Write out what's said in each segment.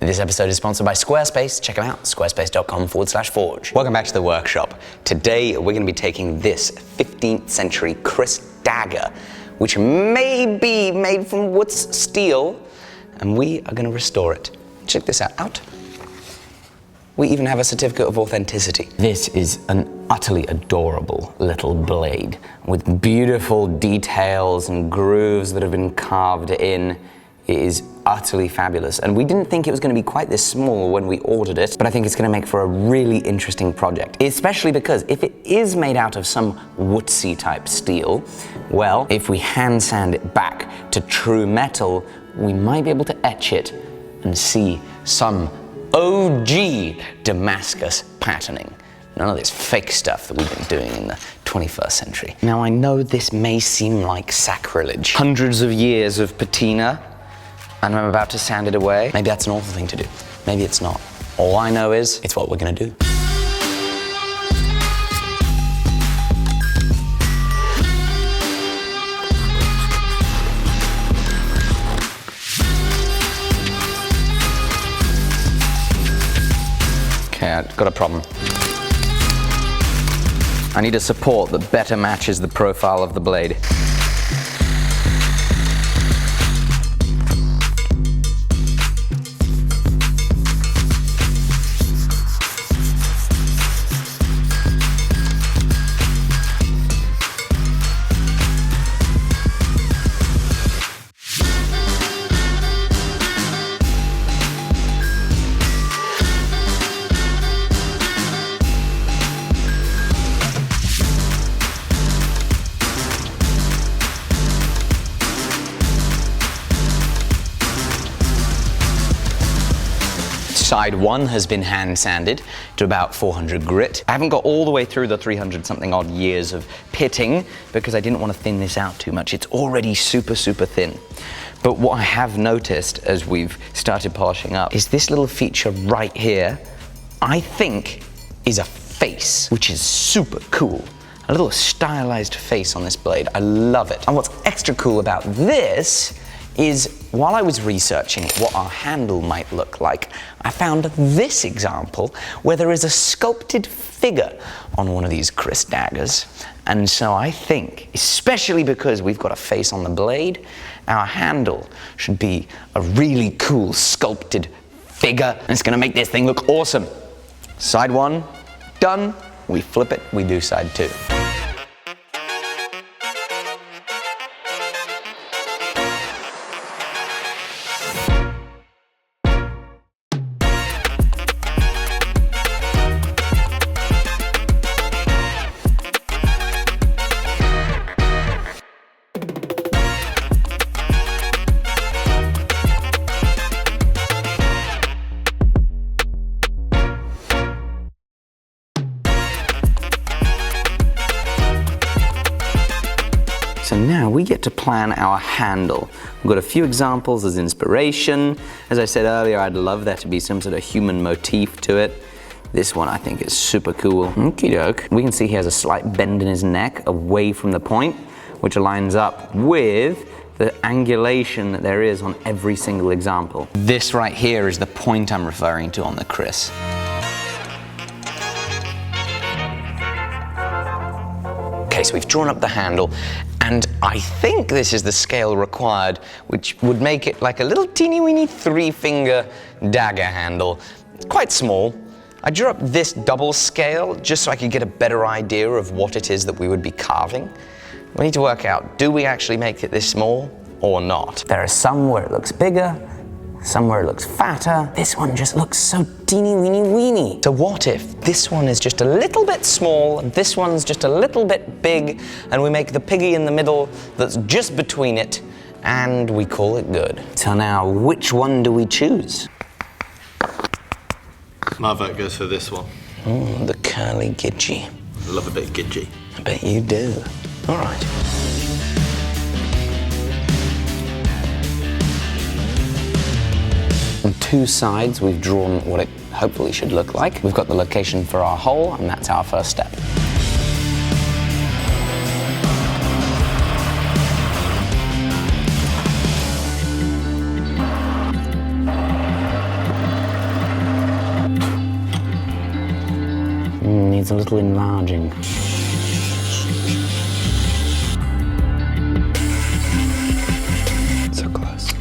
This episode is sponsored by Squarespace. Check them out, squarespace.com/forge. Welcome back to the workshop. Today, we're going to be taking this 15th century KRIS dagger, which may be made from wood steel, and we are going to restore it. Check this out. We even have a certificate of authenticity. This is an utterly adorable little blade with beautiful details and grooves that have been carved in. It is utterly fabulous, and we didn't think it was going to be quite this small when we ordered it, but I think it's going to make for a really interesting project, especially because if it is made out of some woodsy type steel, well, if we hand sand it back to true metal, we might be able to etch it and see some OG Damascus patterning. None of this fake stuff that we've been doing in the 21st century. Now, I know this may seem like sacrilege. Hundreds of years of patina, and I'm about to sand it away. Maybe that's an awful thing to do. Maybe it's not. All I know is it's what we're gonna do. Okay, I've got a problem. I need a support that better matches the profile of the blade. Side 1 has been hand sanded to about 400 grit. I haven't got all the way through the 300 something odd years of pitting because I didn't want to thin this out too much. It's already super thin. But what I have noticed as we've started polishing up is this little feature right here, I think is a face, which is super cool. A little stylized face on this blade. I love it. And what's extra cool about this is while I was researching what our handle might look like, I found this example where there is a sculpted figure on one of these KRIS daggers. And so I think, especially because we've got a face on the blade, our handle should be a really cool sculpted figure, and it's gonna make this thing look awesome. Side 1, done. We flip it, we do side 2. So now we get to plan our handle. We've got a few examples as inspiration. As I said earlier, I'd love there to be some sort of human motif to it. This one I think is super cool. Okie doke. We can see he has a slight bend in his neck away from the point, which aligns up with the angulation that there is on every single example. This right here is the point I'm referring to on the KRIS. Okay, so we've drawn up the handle, and I think this is the scale required, which would make it like a little teeny weeny 3-finger dagger handle. It's quite small. I drew up this double scale just so I could get a better idea of what it is that we would be carving. We need to work out, do we actually make it this small or not? There are some where it looks bigger, some where it looks fatter. This one just looks so teeny weeny weeny. So what if this one is just a little bit small and this one's just a little bit big, and we make the piggy in the middle that's just between it, and we call it good. So now, which one do we choose? My vote goes for this one. The curly gidgee. I love a bit gidgee. I bet you do. All right. On 2 sides, we've drawn what it hopefully should look like. We've got the location for our hole, and that's our first step. needs a little enlarging. So close.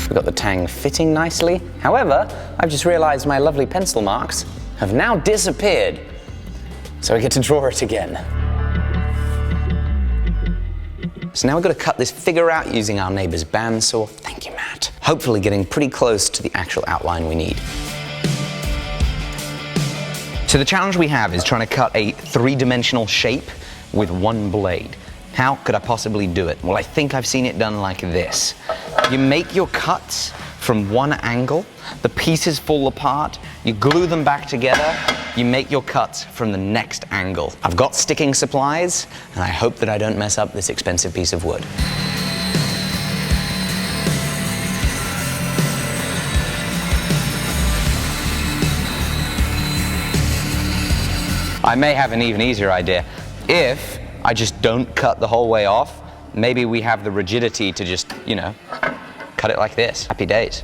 We've got the tang fitting nicely. However, I've just realized my lovely pencil marks have now disappeared. So I get to draw it again. So now we've got to cut this figure out using our neighbor's bandsaw. Thank you, Matt. Hopefully getting pretty close to the actual outline we need. So the challenge we have is trying to cut a three-dimensional shape with one blade. How could I possibly do it? Well, I think I've seen it done like this. You make your cuts from one angle, the pieces fall apart, you glue them back together, you make your cuts from the next angle. I've got sticking supplies, and I hope that I don't mess up this expensive piece of wood. I may have an even easier idea. If I just don't cut the whole way off, maybe we have the rigidity to just, you know, cut it like this. Happy days.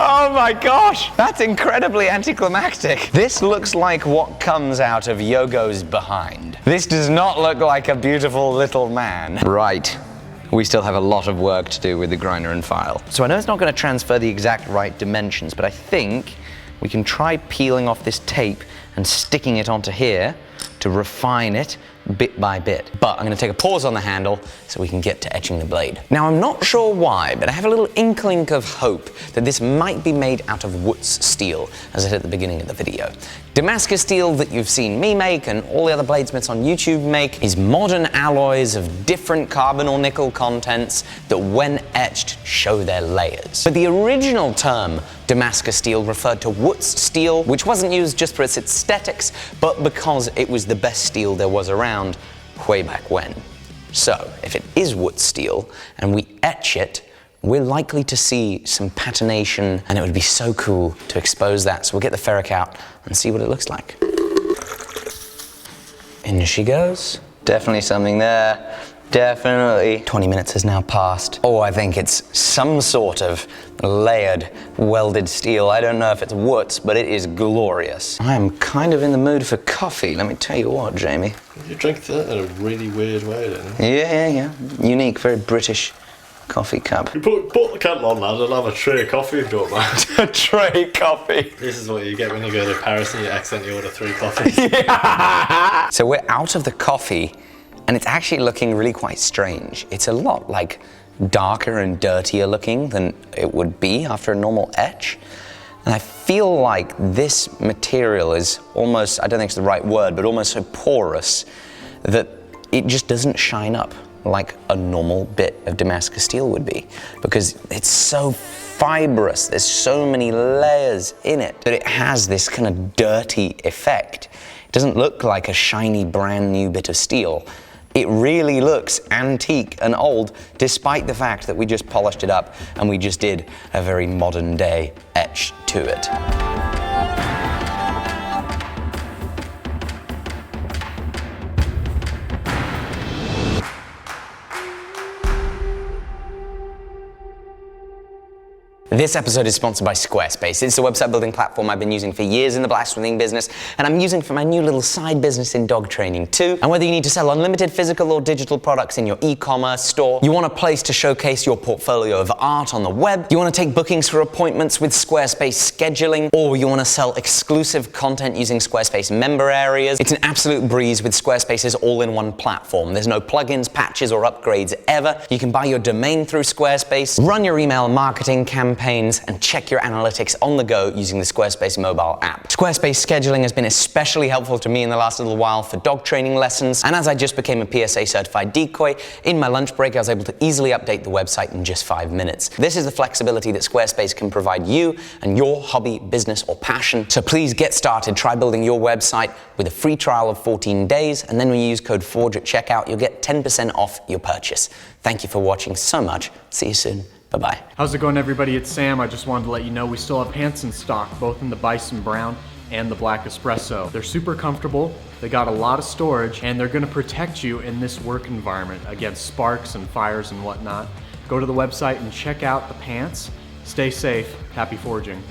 Oh my gosh, that's incredibly anticlimactic. This looks like what comes out of Yogo's behind. This does not look like a beautiful little man. Right, we still have a lot of work to do with the grinder and file. So I know it's not going to transfer the exact right dimensions, but I think we can try peeling off this tape and sticking it onto here to refine it bit by bit. But I'm going to take a pause on the handle so we can get to etching the blade. Now, I'm not sure why, but I have a little inkling of hope that this might be made out of Wootz steel, as I said at the beginning of the video. Damascus steel that you've seen me make and all the other bladesmiths on YouTube make is modern alloys of different carbon or nickel contents that when etched show their layers. But the original term Damascus steel referred to Wootz steel, which wasn't used just for its aesthetics, but because it was the best steel there was around way back when. So, if it is Wootz steel and we etch it, we're likely to see some patination, and it would be so cool to expose that. So we'll get the ferric out and see what it looks like. In she goes. Definitely something there. Definitely. 20 minutes has now passed. Oh, I think it's some sort of layered, welded steel. I don't know if it's Wootz, but it is glorious. I am kind of in the mood for coffee, let me tell you what, Jamie. You drink that in a really weird way, don't you? Yeah. Unique, very British coffee cup. You put the kettle on, lad, I'll have a tray of coffee if you don't mind. A tray of coffee. This is what you get when you go to Paris and you accidentally order 3 coffees. Yeah. So we're out of the coffee, and it's actually looking really quite strange. It's a lot like darker and dirtier looking than it would be after a normal etch. And I feel like this material is almost, I don't think it's the right word, but almost so porous that it just doesn't shine up like a normal bit of Damascus steel would be, because it's so fibrous, there's so many layers in it that it has this kind of dirty effect. It doesn't look like a shiny brand new bit of steel. It really looks antique and old, despite the fact that we just polished it up and we just did a very modern day etch to it. This episode is sponsored by Squarespace. It's a website building platform I've been using for years in the blacksmithing business, and I'm using for my new little side business in dog training too. And whether you need to sell unlimited physical or digital products in your e-commerce store, you want a place to showcase your portfolio of art on the web, you want to take bookings for appointments with Squarespace scheduling, or you want to sell exclusive content using Squarespace member areas, it's an absolute breeze with Squarespace's all-in-one platform. There's no plugins, patches, or upgrades ever. You can buy your domain through Squarespace, run your email marketing campaign, campaigns, and check your analytics on the go using the Squarespace mobile app. Squarespace scheduling has been especially helpful to me in the last little while for dog training lessons, and as I just became a PSA certified decoy, in my lunch break I was able to easily update the website in just 5 minutes. This is the flexibility that Squarespace can provide you and your hobby, business, or passion. So please get started. Try building your website with a free trial of 14 days, and then when you use code FORGE at checkout, you'll get 10% off your purchase. Thank you for watching so much. See you soon. Bye-bye. How's it going, everybody? It's Sam. I just wanted to let you know we still have pants in stock, both in the Bison Brown and the Black Espresso. They're super comfortable, they got a lot of storage, and they're gonna protect you in this work environment against sparks and fires and whatnot. Go to the website and check out the pants. Stay safe. Happy forging.